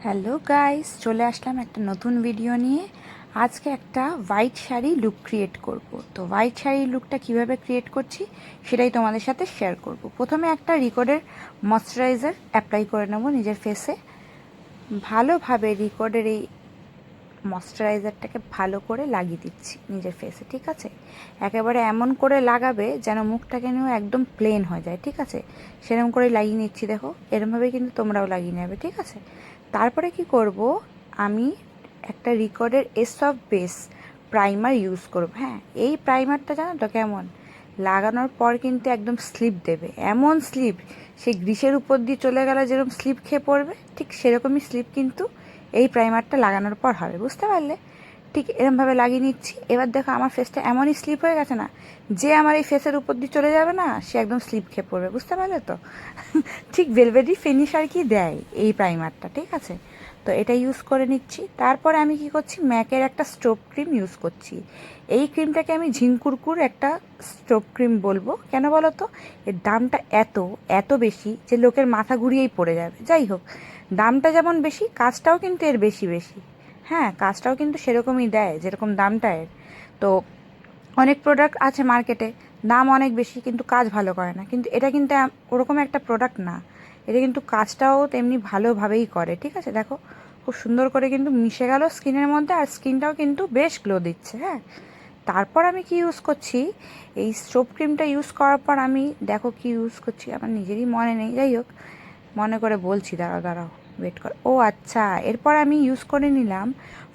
Hello guys, চলে আসলাম একটা নতুন ভিডিও নিয়ে। আজকে একটা হোয়াইট শাড়ি লুক ক্রিয়েট করব। তো হোয়াইট শাড়ির লুকটা কিভাবে ক্রিয়েট করছি সেটাই তোমাদের সাথে শেয়ার করব। প্রথমে একটা রিকোডের ময়শ্চারাইজার অ্যাপ্লাই করে নেব নিজের ফেসে। ভালোভাবে রিকোডের এই ময়শ্চারাইজারটাকে ভালো করে লাগিয়ে দিচ্ছি নিজের ফেসে, ঠিক আছে? একেবারে এমন করে লাগাবে যেন মুখটাকে নিয়েও একদম প্লেন হয়ে যায়, ঠিক আছে? সেরকম করে লাগিয়ে নিচ্ছি, দেখো এরমভাবে কিন্তু তোমরাও লাগিয়ে নেবে, ঠিক আছে? তারপরে কি করব, আমি একটা রিকর্ডের as of base primer use করব। হ্যাঁ, এই প্রাইমারটা জানো তো কেমন লাগানোর পর কিন্তু একদম স্লিপ দেবে, এমন স্লিপ সেই গ্রিসের উপর দিয়ে চলে গেলে যেরকম স্লিপ খেয়ে পড়বে, ঠিক সেরকমই স্লিপ কিন্তু এই প্রাইমারটা লাগানোর পর হবে, বুঝতে পারলে? ঠিক এরমভাবে লাগিয়ে নিচ্ছি। এবার দেখো আমার ফেসটা এমনই স্লিপ হয়ে গেছে না, যে আমার এই ফেসের উপর দিয়ে চলে যাবে না সে একদম স্লিপ খেয়ে পড়বে, বুঝতে পারলে তো? ঠিক ভেলভেটি ফিনিশ আর কি দেয় এই প্রাইমারটা, ঠিক আছে? তো এটা ইউজ করে নিচ্ছি। তারপরে আমি কি করছি, ম্যাকের একটা স্টোভ ক্রিম ইউজ করছি। এই ক্রিমটাকে আমি ঝিঙ্কুরকুর একটা স্টোভ ক্রিম বলবো। কেন বলো তো? এর দামটা এত এত বেশি যে লোকের মাথা ঘুরিয়েই পড়ে যাবে। যাই হোক, দামটা যেমন বেশি, কাজটাও কিন্তু এর বেশি বেশি। হ্যাঁ, কাজটাও কিন্তু সেরকমই দেয় যেরকম দামটা এর। তো অনেক প্রোডাক্ট আছে মার্কেটে, দাম অনেক বেশি কিন্তু কাজ ভালো করে না, কিন্তু এটা কিন্তু ওরকম একটা প্রোডাক্ট না। এটা কিন্তু কাজটাও তেমনি ভালোভাবেই করে, ঠিক আছে? দেখো খুব সুন্দর করে কিন্তু মিশে গেল স্কিনের মধ্যে, আর স্কিনটাও কিন্তু বেশ গ্লো দিচ্ছে। হ্যাঁ, তারপর আমি কি ইউজ করছি, এই সোপ ক্রিমটা ইউজ করার পর আমি দেখো কি ইউজ করছি, আমার নিজেরই মনে নেই। যাই হোক, মনে করে বলছি, দাঁড়াও দাঁড়াও, ওয়েট কর। ও আচ্ছা, এরপর আমি ইউজ করে নিলাম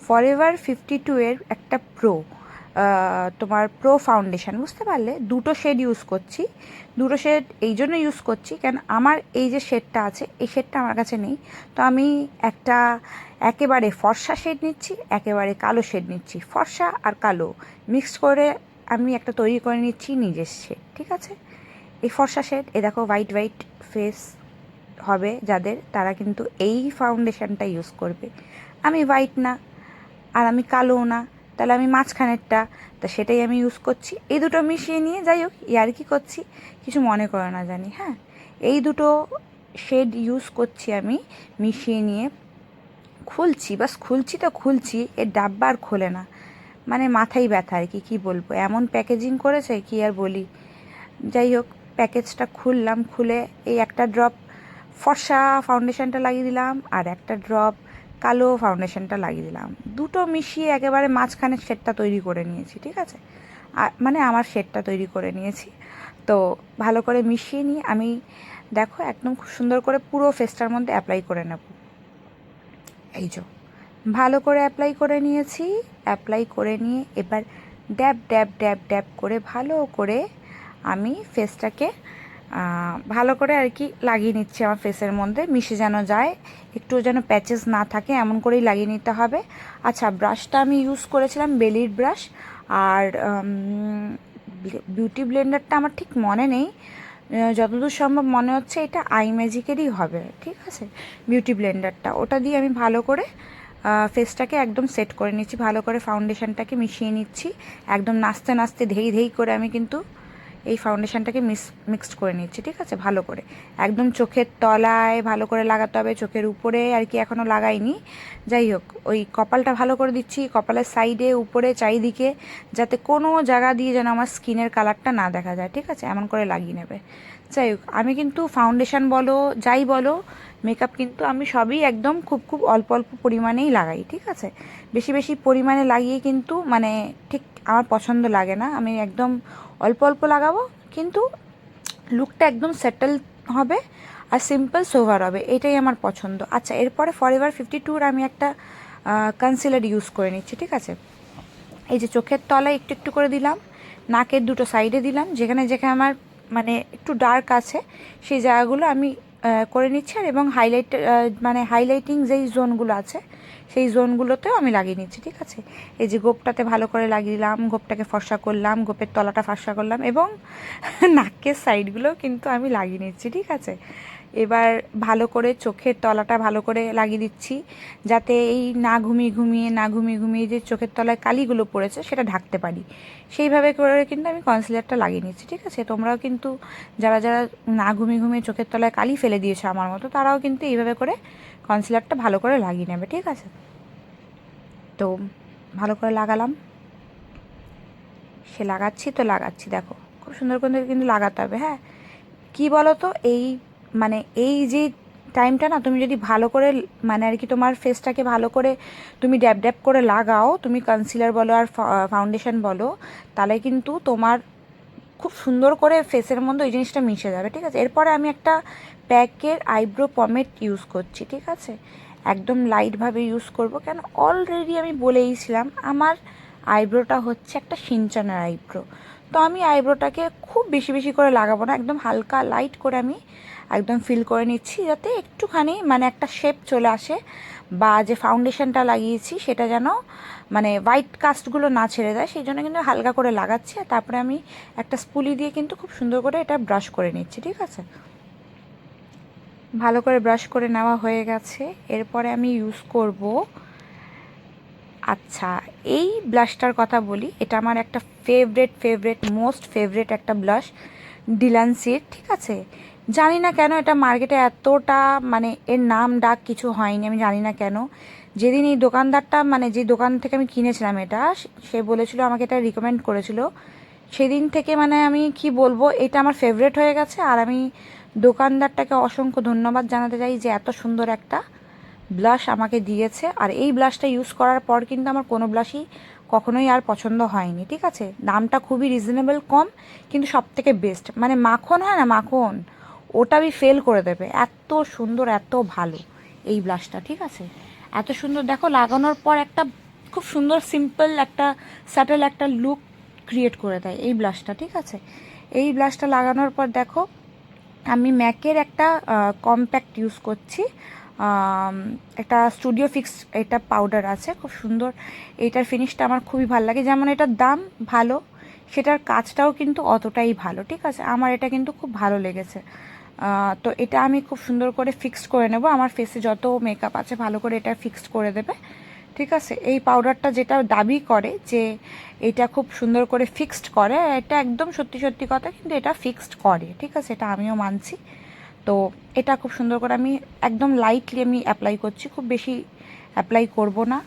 ফরএভার 52 এর একটা তোমার প্রো ফাউন্ডেশন, বুঝতে পারলে? দুটো শেড ইউজ করছি। দুটো শেড এই জন্য ইউজ করছি কেন আমার এই যে শেডটা আছে, এই শেডটা আমার কাছে নেই। তো আমি একটা একেবারে ফর্সা শেড নিচ্ছি, একেবারে কালো শেড নিচ্ছি, ফর্সা আর কালো মিক্স করে আমি একটা তৈরি করে নিচ্ছি নিজের শেড, ঠিক আছে? এই ফর্সা শেড, এ দেখো হোয়াইট হোয়াইট ফেস হবে যাদের, তারা কিন্তু এই ফাউন্ডেশনটা ইউজ করবে। আমি হোয়াইট না আর আমি কালোও না, তাহলে আমি মাঝখানেরটা, তা সেটাই আমি ইউজ করছি। এই দুটো মিশিয়ে নিয়ে, যাই হোক ইয়ার কি করছি, কিছু মনে করে না জানি। হ্যাঁ, এই দুটো শেড ইউজ করছি আমি মিশিয়ে নিয়ে খুলছি, বাস খুলছি তো খুলছি, এর ডাব্বা আর খোলে না, মানে মাথাই ব্যথা আর কি, কী বলবো, এমন প্যাকেজিং করেছে কি আর বলি। যাই হোক, প্যাকেজটা খুললাম, খুলে এই একটা ড্রপ ফর্সা ফাউন্ডেশনটা লাগিয়ে দিলাম আর একটা ড্রপ কালো ফাউন্ডেশনটা লাগিয়ে দিলাম, দুটো মিশিয়ে একেবারে মাঝখানে শেডটা তৈরি করে নিয়েছি, ঠিক আছে? মানে আমার শেডটা তৈরি করে নিয়েছি। তো ভালো করে মিশিয়ে নিয়ে আমি দেখো একদম খুব সুন্দর করে পুরো ফেসটার মধ্যে অ্যাপ্লাই করে নেব। এই যে ভালো করে অ্যাপ্লাই করে নিয়েছি। অ্যাপ্লাই করে নিয়ে এবার ড্যাব ড্যাব ড্যাব ড্যাব করে ভালো করে আমি ফেসটাকে ভালো করে আর কি লাগিয়ে নিচ্ছি আমার ফেসের মধ্যে, মিশে যেন যায়, একটু যেন প্যাচেস না থাকে, এমন করেই লাগিয়ে নিতে হবে। আচ্ছা, ব্রাশটা আমি ইউজ করেছিলাম বেলির ব্রাশ, আর বিউটি ব্লেন্ডারটা আমার ঠিক মনে নেই, যতদূর সম্ভব মনে হচ্ছে এটা আই ম্যাজিকেরই হবে, ঠিক আছে? বিউটি ব্লেন্ডারটা, ওটা দিয়ে আমি ভালো করে ফেসটাকে একদম সেট করে নিচ্ছি, ভালো করে ফাউন্ডেশনটাকে মিশিয়ে নিচ্ছি, একদম নাচতে নাচতে ধেই ধেই করে আমি কিন্তু এই ফাউন্ডেশনটাকে মিক্সড করে নিচ্ছি, ঠিক আছে? ভালো করে একদম চোখের তলায় ভালো করে লাগাতে হবে, চোখের উপরে আর কি এখনও লাগাইনি। যাই হোক, ওই কপালটা ভালো করে দিচ্ছি, কপালের সাইডে উপরে চারিদিকে, যাতে কোনো জায়গা দিয়ে যেন আমার স্কিনের কালারটা না দেখা যায়, ঠিক আছে? এমন করে লাগিয়ে নেবে। যাই হোক, আমি কিন্তু ফাউন্ডেশন বলো যাই বলো, মেকআপ কিন্তু আমি সবই একদম খুব খুব অল্প অল্প পরিমাণেই লাগাই, ঠিক আছে? বেশি বেশি পরিমাণে লাগিয়ে কিন্তু মানে ঠিক আমার পছন্দ লাগে না। আমি একদম অল্প অল্প লাগাবো, কিন্তু লুকটা একদম সেটেল হবে আর সিম্পল সোভার হবে, এটাই আমার পছন্দ। আচ্ছা, এরপরে ফরএভার 52 আমি একটা কনসিলার ইউজ করে নিচ্ছি, ঠিক আছে? এই যে চোখের তলায় একটু একটু করে দিলাম, নাকের দুটো সাইডে দিলাম, যেখানে যেখানে আমার মানে একটু ডার্ক আছে সেই জায়গাগুলো আমি করে নিচ্ছি, আর এবং হাইলাইট মানে হাইলাইটিং যেই জোনগুলো আছে সেই জোনগুলোতেও আমি লাগিয়ে নিচ্ছি, ঠিক আছে? এই যে গোপটাতে ভালো করে লাগিয়ে দিলাম, গোপটাকে ফর্সা করলাম, গোপের তলাটা ফর্সা করলাম, এবং নাকের সাইডগুলোও কিন্তু আমি লাগিয়ে নিচ্ছি, ঠিক আছে? এবার ভালো করে চোখের তলাটা ভালো করে লাগিয়ে দিচ্ছি, যাতে এই না ঘুমিয়ে ঘুমিয়ে যে চোখের তলায় কালিগুলো পড়েছে সেটা ঢাকতে পারি, সেইভাবে করে কিন্তু আমি কনসিলারটা লাগিয়ে নিচ্ছি, ঠিক আছে? তোমরাও কিন্তু যারা যারা না ঘুমিয়ে ঘুমিয়ে চোখের তলায় কালি ফেলে দিয়েছো আমার মতো, তারাও কিন্তু এইভাবে করে কনসিলারটা ভালো করে লাগিয়ে নেবে, ঠিক আছে। তো ভালো করে লাগালাম, সে লাগাচ্ছি দেখো খুব সুন্দর করে কিন্তু লাগাতে হবে। হ্যাঁ, কি বলো তো, মানে এই যে টাইমটা না, তুমি যদি ভালো করে মানে আর কি তোমার ফেসটাকে ভালো করে তুমি ড্যাব ড্যাব করে লাগাও, তুমি কনসিলার বলো আর ফাউন্ডেশন বলো, তাহলে কিন্তু তোমার খুব সুন্দর করে ফেসের মধ্যে ওই জিনিসটা মিশে যাবে, ঠিক আছে। এরপরে আমি একটা প্যাকের আইব্রো পমেড ইউজ করছি, ঠিক আছে। একদম লাইটভাবে ইউজ করব, কেন অলরেডি আমি বলেইছিলাম আমার আইব্রোটা হচ্ছে একটা সিনচানের আইব্রো। তো আমি আইব্রোটাকে খুব বেশি বেশি করে লাগাবো না, একদম হালকা লাইট করে আমি একদম ফিল করে নিচ্ছি, যাতে একটুখানি মানে একটা শেপ চলে আসে, বা যে ফাউন্ডেশনটা লাগিয়েছি সেটা যেন মানে হোয়াইট কাস্টগুলো না ছেড়ে দেয়, সেই জন্য কিন্তু হালকা করে লাগাচ্ছি। আর তারপরে আমি একটা স্পুলি দিয়ে কিন্তু খুব সুন্দর করে এটা ব্রাশ করে নিচ্ছি, ঠিক আছে। ভালো করে ব্রাশ করে নেওয়া হয়ে গেছে। এরপরে আমি ইউজ করব, আচ্ছা এই ব্লাশটার কথা বলি, এটা আমার একটা ফেভারেট মোস্ট ফেভারেট একটা ব্লাশ, ডিলান্সির, ঠিক আছে। জানি না কেন এটা মার্কেটে এতটা মানে এর নাম ডাক কিছু হয়নি, আমি জানি না কেন। যেদিন এই দোকানদারটা মানে যে দোকান থেকে আমি কিনেছিলাম এটা, সে বলেছিল আমাকে এটা রিকমেন্ড করেছিল, সেদিন থেকে মানে আমি কি বলবো, এটা আমার ফেভারেট হয়ে গেছে। আর আমি দোকানদারটাকে অসংখ্য ধন্যবাদ জানাতে চাই যে এত সুন্দর একটা ব্লাশ আমাকে দিয়েছে। আর এই ব্লাশটা ইউজ করার পর কিন্তু আমার কোনো ব্লাশই কখনোই আর পছন্দ হয়নি, ঠিক আছে। দামটা খুবই রিজনেবল কম, কিন্তু সব থেকে বেস্ট, মানে মাখন হয় না মাখন, ওটা আমি ফেল করে দেবে, এত সুন্দর এত ভালো এই ব্লাশটা, ঠিক আছে। এত সুন্দর দেখো লাগানোর পর একটা খুব সুন্দর সিম্পল একটা স্যাটেল একটা লুক ক্রিয়েট করে দেয় এই ব্লাশটা, ঠিক আছে। এই ব্লাশটা লাগানোর পর দেখো আমি ম্যাকের একটা কম্প্যাক্ট ইউজ করছি, একটা স্টুডিও ফিক্স এটা পাউডার আছে, খুব সুন্দর। এইটার ফিনিশটা আমার খুবই ভালো লাগে, যেমন এটার দাম ভালো, সেটার কাজটাও কিন্তু অতটাই ভালো, ঠিক আছে। আমার এটা কিন্তু খুব ভালো লেগেছে। তো এটা আমি খুব সুন্দর করে ফিক্সড করে নেব, আমার ফেসে যত মেকআপ আছে ভালো করে এটা ফিক্সড করে দেবে, ঠিক আছে। এই পাউডারটা যেটা দাবি করে যে এটা খুব সুন্দর করে ফিক্সড করে, এটা একদম সত্যি সত্যি কথা, কিন্তু এটা ফিক্সড করে, ঠিক আছে, এটা আমিও মানছি। তো এটা খুব সুন্দর করে আমি একদম লাইটলি আমি অ্যাপ্লাই করছি, খুব বেশি অ্যাপ্লাই করব না।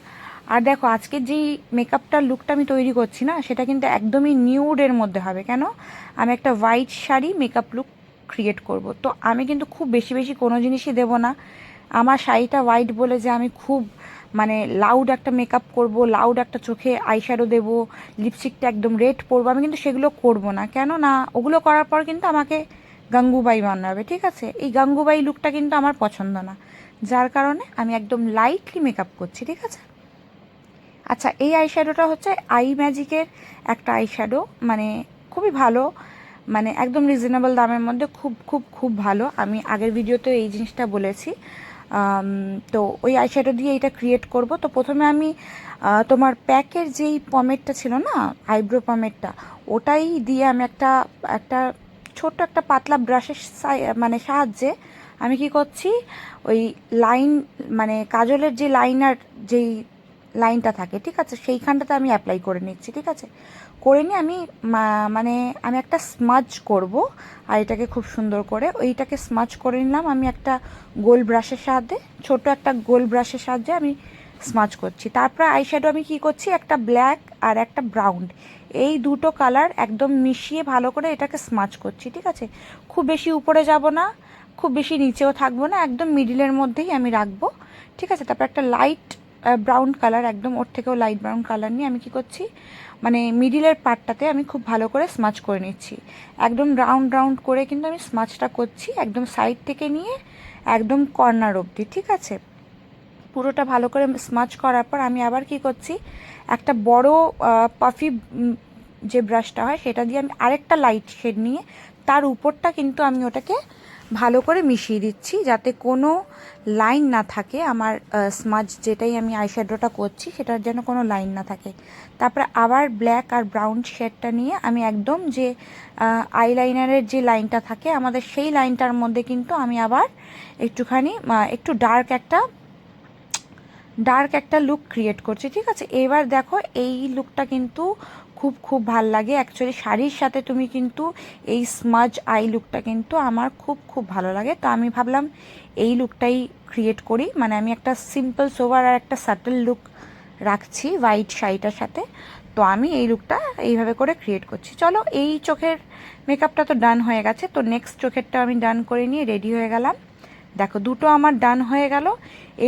আর দেখো আজকে যেই মেকআপটার লুকটা আমি তৈরি করছি না, সেটা কিন্তু একদমই নিউডের মধ্যে হবে, কেন আমি একটা white sari makeup look create করব। তো আমি কিন্তু খুব বেশি বেশি কোনো জিনিসই দেব না। আমার শাড়িটা হোয়াইট বলে যে আমি খুব মানে লাউড একটা মেকআপ করব, লাউড একটা চোখে আইশ্যাডো দেবো, লিপস্টিকটা একদম রেড পরবো, আমি কিন্তু সেগুলো করব না, কেন না ওগুলো করার পর কিন্তু আমাকে গাঙ্গুবাই বানাবে, ঠিক আছে। এই গাঙ্গুবাই লুকটা কিন্তু আমার পছন্দ না, যার কারণে আমি একদম লাইটলি মেকআপ করছি, ঠিক আছে। আচ্ছা এই আইশ্যাডোটা হচ্ছে আই ম্যাজিকের একটা আইশ্যাডো, মানে খুবই ভালো, মানে একদম রিজনেবল দামের মধ্যে, খুব খুব খুব ভালো। আমি আগের ভিডিওতে এই জিনিসটা বলেছি। তো ওই আইশ্যাডো দিয়ে এটা ক্রিয়েট করব। তো প্রথমে আমি তোমার প্যাকের যেই পমেডটা ছিল না, আইব্রো পমেডটা, ওটাই দিয়ে আমি একটা একটা ছোট্ট একটা পাতলা ব্রাশের মানে সাহায্যে আমি কি করছি, ওই লাইন মানে কাজলের যে লাইনার যেই লাইনটা থাকে, ঠিক আছে, সেইখানটাতে আমি অ্যাপ্লাই করে নিচ্ছি, ঠিক আছে। করে নিয়ে আমি মানে আমি একটা স্মাজ করব, আর এটাকে খুব সুন্দর করে ওইটাকে স্মাজ করে নিলাম আমি একটা গোল ব্রাশের সাহায্যে, ছোট একটা গোল ব্রাশের সাহায্যে আমি স্মাজ করছি। তারপর আইশ্যাডো আমি কি করছি, একটা ব্ল্যাক আর একটা ব্রাউন, এই দুটো কালার একদম মিশিয়ে ভালো করে এটাকে স্মাজ করছি, ঠিক আছে। খুব বেশি উপরে যাব না, খুব বেশি নিচেও থাকবো না, একদম মিডিলের মধ্যেই আমি রাখবো, ঠিক আছে। তারপর একটা লাইট ব্রাউন কালার, একদম ওর থেকেও লাইট ব্রাউন কালার নিয়ে আমি কি করছি, মানে মিডিলের পার্টটাতে আমি খুব ভালো করে স্মাচ করে নিচ্ছি, একদম রাউন্ড রাউন্ড করে কিন্তু আমি স্মাচটা করছি, একদম সাইড থেকে নিয়ে একদম কর্নার অবধি, ঠিক আছে। পুরোটা ভালো করে স্মাচ করার পর আমি আবার কি করছি, একটা বড় পাফি যে ব্রাশটা হয় সেটা দিয়ে আমি আরেকটা লাইট শেড নিয়ে তার উপরটা কিন্তু আমি ওটাকে ভালো করে মিশিয়ে দিচ্ছি, যাতে কোনো লাইন না থাকে আমার স্মাজ যেটাই আমি আইশ্যাডোটা করছি সেটার যেন কোনো লাইন না থাকে। তারপরে আবার ব্ল্যাক আর ব্রাউন শেডটা নিয়ে আমি একদম যে আইলাইনারের যে লাইনটা থাকে আমাদের, সেই লাইনটার মধ্যে কিন্তু আমি আবার একটুখানি একটু ডার্ক একটা লুক ক্রিয়েট করছি, ঠিক আছে। এবার দেখো এই লুকটা কিন্তু খুব খুব ভাল লাগে, অ্যাকচুয়ালি শাড়ির সাথে তুমি কিন্তু এই স্মাজ আই লুকটা কিন্তু আমার খুব খুব ভালো লাগে। তো আমি ভাবলাম এই লুকটাই ক্রিয়েট করি, মানে আমি একটা সিম্পল সোবার আর একটা সাটল লুক রাখছি হোয়াইট শাড়িটার সাথে। তো আমি এই লুকটা এইভাবে করে ক্রিয়েট করছি। চলো, এই চোখের মেকআপটা তো ডান হয়ে গেছে, তো নেক্সট চোখেরটা আমি ডান করে নিয়ে রেডি হয়ে গেলাম। দেখো দুটো আমার ডান হয়ে গেল।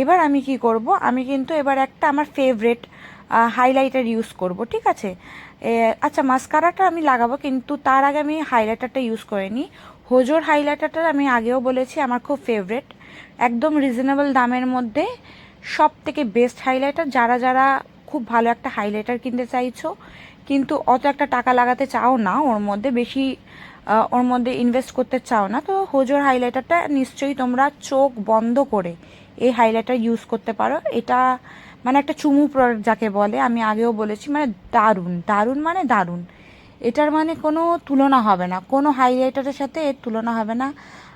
এবার আমি কি করব, আমি কিন্তু এবার একটা আমার ফেভারেট হাইলাইটার ইউজ করব, ঠিক আছে। আচ্ছা, মাস্কারাটা আমি লাগাবো, কিন্তু তার আগে আমি হাইলাইটারটা ইউজ করে নিই। হোজোর হাইলাইটারটা আমি আগেও বলেছি আমার খুব ফেভারেট, একদম রিজনেবল দামের মধ্যে সব থেকে বেস্ট হাইলাইটার। যারা যারা খুব ভালো একটা হাইলাইটার কিনতে চাইছো কিন্তু অত একটা টাকা লাগাতে চাও না, ওর মধ্যে বেশি ওর মধ্যে ইনভেস্ট করতে চাও না, তো হোজোর হাইলাইটারটা নিশ্চয়ই তোমরা চোখ বন্ধ করে এই হাইলাইটার ইউজ করতে পারো। এটা মানে একটা চুমু প্রোডাক্ট যাকে বলে, আমি আগেও বলেছি, মানে দারুণ দারুণ মানে দারুণ। এটার মানে কোনো তুলনা হবে না, কোনো হাইলাইটারের সাথে এর তুলনা হবে না।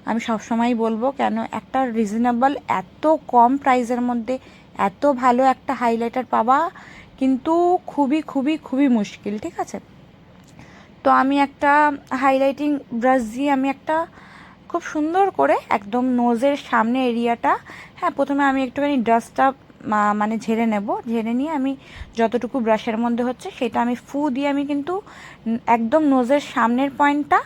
আমি সবসময় বলবো, কেন একটা রিজনেবল এত কম প্রাইসের মধ্যে এত ভালো একটা হাইলাইটার পাওয়া কিন্তু খুবই খুবই খুবই মুশকিল, ঠিক আছে। তো আমি একটা হাইলাইটিং ব্রাশ দিয়ে আমি একটা খুব সুন্দর করে একদম নোজের সামনে এরিয়াটা, হ্যাঁ প্রথমে আমি একটুখানি ডাস্টটা মানে ঝেড়ে নেব, ঝেড়ে নিয়ে আমি যতটুকু ব্রাশের মধ্যে হচ্ছে সেটা আমি ফু দিয়ে আমি কিন্তু একদম নোজের সামনের পয়েন্টটা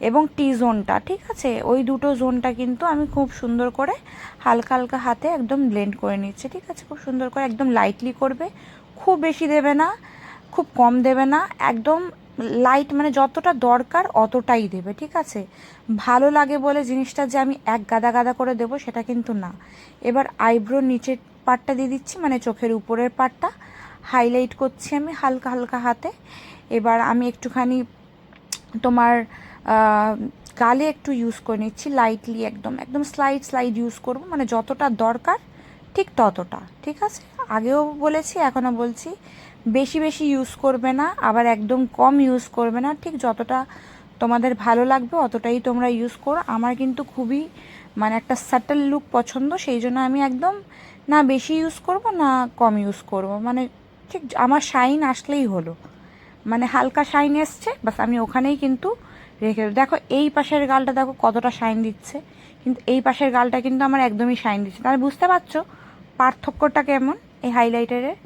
এবং টি জোনটা, ঠিক আছে, ওই দুটো জোনটা কিন্তু আমি খুব সুন্দর করে হালকা হালকা হাতে একদম ব্লেন্ড করে নিচ্ছি, ঠিক আছে। খুব সুন্দর করে একদম লাইটলি করবে, খুব বেশি দেবে না, খুব কম দেবে না, একদম লাইট, মানে যতটা দরকার অতটাই দেবে, ঠিক আছে। ভালো লাগে বলে জিনিসটা যে আমি এক গাদা গাদা করে দেবো সেটা কিন্তু না। এবার আইব্রোর নিচের পার্টটা দিয়ে দিচ্ছি, মানে চোখের উপরের পার্টটা হাইলাইট করছি আমি হালকা হালকা হাতে। এবার আমি একটুখানি তোমার গালে একটু ইউজ করে নিচ্ছি লাইটলি, একদম একদম স্লাইড স্লাইড ইউজ করব, মানে যতটা দরকার ঠিক ততটা, ঠিক আছে। আগেও বলেছি এখনও বলছি, বেশি বেশি ইউজ করবে না, আবার একদম কম ইউজ করবে না, ঠিক যতটা তোমাদের ভালো লাগবে অতটাই তোমরা ইউজ করো। আমার কিন্তু খুবই মানে একটা সাটল লুক পছন্দ, সেই জন্য আমি একদম না বেশি ইউজ করব না কম ইউজ করব, মানে ঠিক আমার শাইন আসলেই হলো, মানে হালকা শাইন এসছে বাস আমি ওখানেই কিন্তু রেখে দেবো। দেখো এই পাশের গালটা দেখো কতটা শাইন দিচ্ছে, কিন্তু এই পাশের গালটা কিন্তু আমার একদমই শাইন দিচ্ছে, তাহলে বুঝতে পারছো পার্থক্যটা কেমন এই হাইলাইটারের।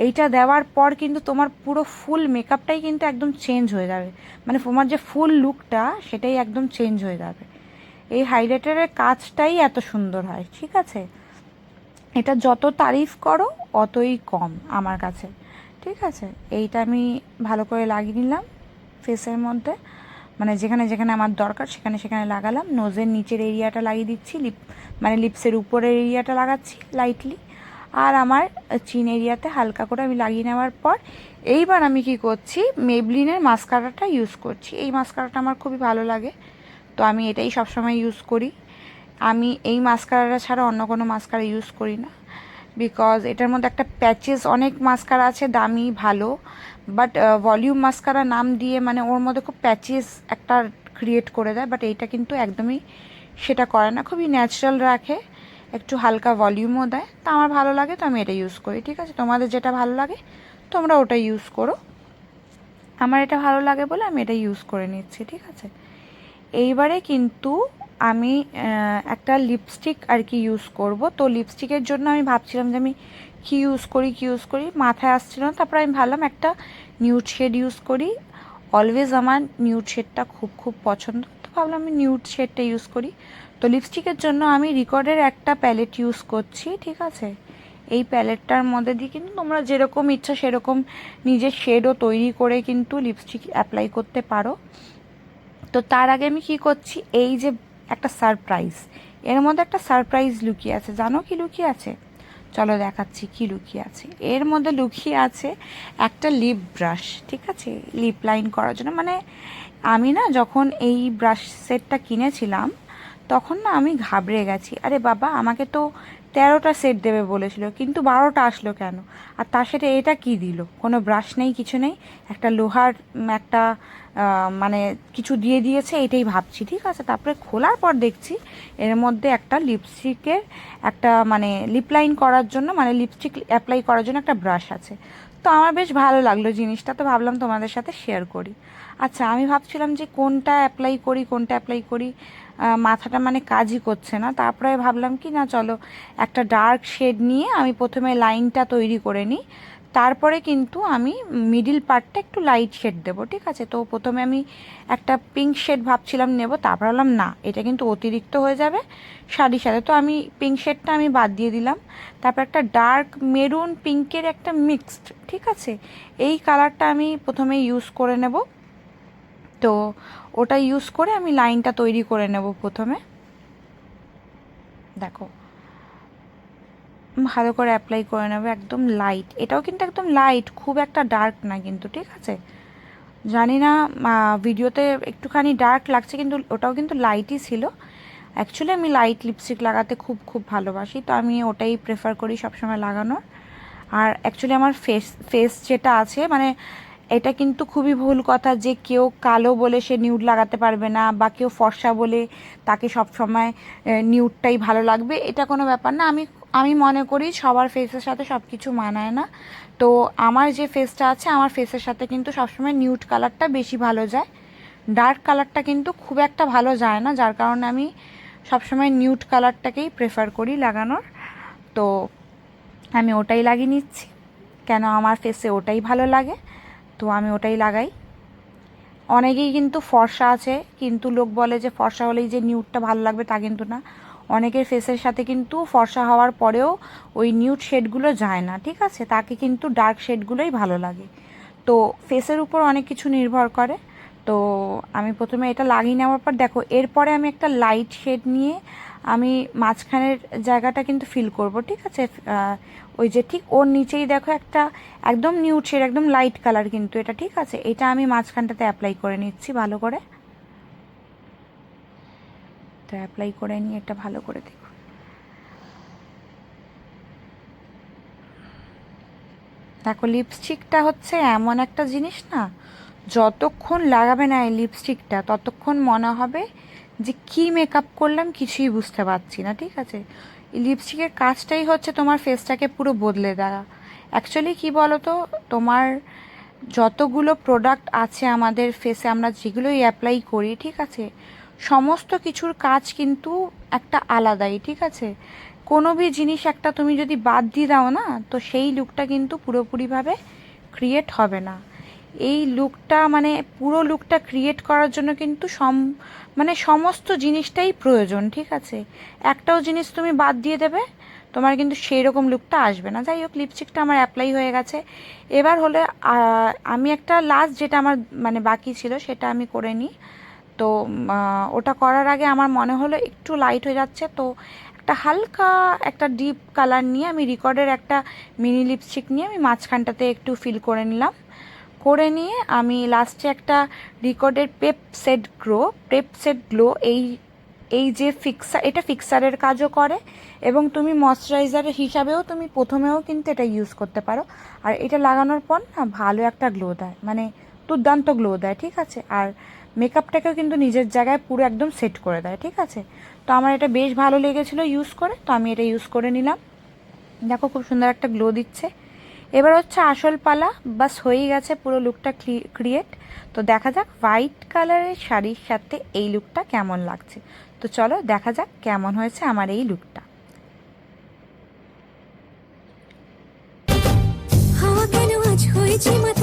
এইটা দেওয়ার পর কিন্তু তোমার পুরো ফুল মেকআপটাই কিন্তু একদম চেঞ্জ হয়ে যাবে, মানে তোমার যে ফুল লুকটা সেটাই একদম চেঞ্জ হয়ে যাবে। এই হাইলাইটারের কাজটাই এত সুন্দর হয়, ঠিক আছে। এটা যত তারিফ করো অতই কম আমার কাছে, ঠিক আছে। এইটা আমি ভালো করে লাগিয়ে নিলাম ফেসের মধ্যে, মানে যেখানে যেখানে আমার দরকার সেখানে সেখানে লাগালাম। নোজের নিচের এরিয়াটা লাগিয়ে দিচ্ছি, মানে লিপসের উপরের এরিয়াটা লাগাচ্ছি লাইটলি, আর আমার চিন এরিয়াতে হালকা করে আমি লাগিয়ে নেওয়ার পর এইবার আমি কি করছি, মেবলিনের মাস্কারাটা ইউজ করছি। এই মাস্কারাটা আমার খুবই ভালো লাগে, তো আমি এটাই সবসময় ইউজ করি। আমি এই মাস্কারাটা ছাড়া অন্য কোনো মাস্কারা ইউজ করি না, বিকজ এটার মধ্যে একটা প্যাচেস, অনেক মাস্কারা আছে দামি ভালো, বাট ভলিউম মাস্কারা নাম দিয়ে মানে ওর মধ্যে খুব প্যাচেস একটা ক্রিয়েট করে দেয়, বাট এইটা কিন্তু একদমই সেটা করে না, খুবই ন্যাচারাল রাখে, একটু হালকা ভলিউমও দেয়, তো আমার ভালো লাগে, তো আমি এটা ইউজ করি, ঠিক আছে। তোমাদের যেটা ভালো লাগে তোমরা ওটা ইউজ করো, আমার এটা ভালো লাগে বলে আমি এটা ইউজ করে নিচ্ছি, ঠিক আছে। এইবারে কিন্তু আমি একটা লিপস্টিক আর কি ইউজ করব, তো লিপস্টিকের জন্য আমি ভাবছিলাম যে আমি কী ইউজ করি মাথায় আসছিল না, তারপর আমি ভাবলাম একটা নিউড শেড ইউজ করি, অলওয়েজ আমার নিউড শেডটা খুব খুব পছন্দ, তো ভাবলাম আমি নিউড শেডটা ইউজ করি। তো লিপস্টিকের জন্য আমি রিকর্ডের একটা প্যালেট ইউজ করছি, ঠিক আছে। এই প্যালেটটার মধ্যে দিয়ে কিন্তু তোমরা যেরকম ইচ্ছা সেরকম নিজের শেডও তৈরি করে কিন্তু লিপস্টিক অ্যাপ্লাই করতে পারো। তো তার আগে আমি কি করছি, এই যে একটা সারপ্রাইজ, এর মধ্যে একটা সারপ্রাইজ লুকিয়ে আছে, জানো কি লুকিয়ে আছে? চলো দেখাচ্ছি কি লুকিয়ে আছে। এর মধ্যে লুকিয়ে আছে একটা লিপ ব্রাশ, ঠিক আছে, লিপ লাইন করার জন্য। মানে আমি না যখন এই ব্রাশ সেটটা কিনেছিলাম তখন না আমি ঘাবড়ে গেছি, আরে বাবা আমাকে তো 13টা সেট দেবে বলেছিল, কিন্তু 12টা আসলো কেন? আর তার সাথে এটা কি দিল? কোনো ব্রাশ নেই, কিছু নেই, একটা লোহার একটা মানে কিছু দিয়ে দিয়েছে, এটাই ভাবছি, ঠিক আছে। তারপরে খোলার পর দেখছি এর মধ্যে একটা লিপস্টিকের একটা মানে লিপ লাইন করার জন্য, মানে লিপস্টিক অ্যাপ্লাই করার জন্য একটা ব্রাশ আছে। তো আমার বেশ ভালো লাগলো জিনিসটা, তো ভাবলাম তোমাদের সাথে শেয়ার করি। আচ্ছা, আমি ভাবছিলাম যে কোনটা অ্যাপ্লাই করি মাথাটা মানে কাজই করছে না। তারপরে ভাবলাম কি না চলো একটা ডার্ক শেড নিয়ে আমি প্রথমে লাইনটা তৈরি করে নিই, তারপরে কিন্তু আমি মিডিল পার্টটা একটু লাইট শেড দেবো, ঠিক আছে। তো প্রথমে আমি একটা পিঙ্ক শেড ভাবছিলাম নেব, তারপর ভাবলাম না এটা কিন্তু অতিরিক্ত হয়ে যাবে শাড়ির সাথে, তো আমি পিঙ্ক শেডটা আমি বাদ দিয়ে দিলাম। তারপর একটা ডার্ক মেরুন পিঙ্কের একটা মিক্সড, ঠিক আছে, এই কালারটা আমি প্রথমে ইউজ করে নেব। তো ওটা ইউজ করে আমি লাইনটা তৈরি করে নেব প্রথমে। দেখো ভালো করে অ্যাপ্লাই করে নেবে, একদম লাইট, এটাও কিন্তু একদম লাইট, খুব একটা ডার্ক না কিন্তু, ঠিক আছে। জানি না ভিডিওতে একটুখানি ডার্ক লাগছে, কিন্তু ওটাও কিন্তু লাইটই ছিল। অ্যাকচুয়ালি আমি লাইট লিপস্টিক লাগাতে খুব খুব ভালোবাসি, তো আমি ওটাই প্রেফার করি সবসময় লাগানোর। আর অ্যাকচুয়ালি আমার ফেস যেটা আছে, মানে এটা কিন্তু খুবই ভুল কথা যে কেউ কালো বলে সে নিউড লাগাতে পারবে না, বা কেউ ফর্সা বলে তাকে সবসময় নিউডটাই ভালো লাগবে, এটা কোনো ব্যাপার না। আমি মনে করি সবার ফেসের সাথে সব কিছু মানায় না। তো আমার যে ফেসটা আছে, আমার ফেসের সাথে কিন্তু সবসময় নিউড কালারটা বেশি ভালো যায়, ডার্ক কালারটা কিন্তু খুব একটা ভালো যায় না, যার কারণে আমি সবসময় নিউড কালারটাকেই প্রেফার করি লাগানোর। তো আমি ওটাই লাগিয়ে নিচ্ছি, কেন আমার ফেসে ওটাই ভালো লাগে, তো আমি ওটাই লাগাই। অনেকেই কিন্তু ফর্সা আছে, কিন্তু লোক বলে যে ফর্সা হলেই যে নিউডটা ভালো লাগবে, তা কিন্তু না। অনেকের ফেসের সাথে কিন্তু ফর্সা হওয়ার পরেও ওই নিউড শেডগুলো যায় না, ঠিক আছে, তাকে কিন্তু ডার্ক শেডগুলোই ভালো লাগে। তো ফেসের উপর অনেক কিছু নির্ভর করে। তো আমি প্রথমে এটা লাগিয়ে নেওয়ার পর দেখো, এরপরে আমি একটা লাইট শেড নিয়ে আমি মাঝখানের জায়গাটা কিন্তু ফিল করব, ঠিক আছে। ওই যে ঠিক ওর নিচেই দেখো একটা একদম নিউড শেড, একদম লাইট কালার কিন্তু এটা, ঠিক আছে। এটা আমি মাঝখানটাতে অ্যাপ্লাই করে নিচ্ছি ভালো করে। তো অ্যাপ্লাই করে নিয়ে এটা ভালো করে দেখো। দেখো লিপস্টিকটা হচ্ছে এমন একটা জিনিস না, যতক্ষণ লাগাবে না এই লিপস্টিকটা ততক্ষণ মনে হবে যে কী মেকআপ করলাম কিছুই বুঝতে পারছি না, ঠিক আছে। এই লিপস্টিকের কাজটাই হচ্ছে তোমার ফেসটাকে পুরো বদলে দেওয়া। অ্যাকচুয়ালি কী বলো তো, তোমার যতগুলো প্রোডাক্ট আছে আমাদের ফেসে, আমরা যেগুলোই অ্যাপ্লাই করি, ঠিক আছে, সমস্ত কিছুর কাজ কিন্তু একটা আলাদাই, ঠিক আছে। কোনো ভি জিনিস একটা তুমি যদি বাদ দিয়ে দাও না, তো সেই লুকটা কিন্তু পুরোপুরিভাবে ক্রিয়েট হবে না। এই লুকটা মানে পুরো লুকটা ক্রিয়েট করার জন্য কিন্তু মানে সমস্ত জিনিসটাই প্রয়োজন, ঠিক আছে। একটাও জিনিস তুমি বাদ দিয়ে দেবে, তোমার কিন্তু সেই রকম লুকটা আসবে না। যাই হোক, লিপস্টিকটা আমার অ্যাপ্লাই হয়ে গেছে। এবার হলে আমি একটা লাস্ট যেটা আমার মানে বাকি ছিল সেটা আমি করে নিই। তো ওটা করার আগে আমার মনে হলো একটু লাইট হয়ে যাচ্ছে, তো একটা হালকা একটা ডিপ কালার নিয়ে আমি রিকর্ডের একটা মিনি লিপস্টিক নিয়ে আমি মাঝখানটাতে একটু ফিল করে নিলাম। করে নিয়ে আমি লাস্টে একটা রিকর্ডের পেপ সেট গ্লো এই এই যে ফিক্সার, এটা ফিক্সারের কাজও করে, এবং তুমি ময়শ্চারাইজারের হিসাবেও তুমি প্রথমেও কিন্তু এটা ইউজ করতে পারো। আর এটা লাগানোর পর না ভালো একটা গ্লো দেয়, মানে দুর্দান্ত গ্লো দেয়, ঠিক আছে। আর মেকআপটাকেও কিন্তু নিজের জায়গায় পুরো একদম সেট করে দেয়, ঠিক আছে। তো আমার এটা বেশ ভালো লেগেছিলো ইউজ করে, তো আমি এটা ইউজ করে নিলাম। দেখো খুব সুন্দর একটা গ্লো দিচ্ছে। এবার হচ্ছে আসল পালা, বাস হয়েই গেছে পুরো লুকটা ক্রিয়েট। তো দেখা যাক হোয়াইট কালারের শাড়ির সাথে এই লুকটা কেমন লাগছে। তো চলো দেখা যাক কেমন হয়েছে আমার এই লুকটা। হাওয়া কেন আজ হয়েছে মাথা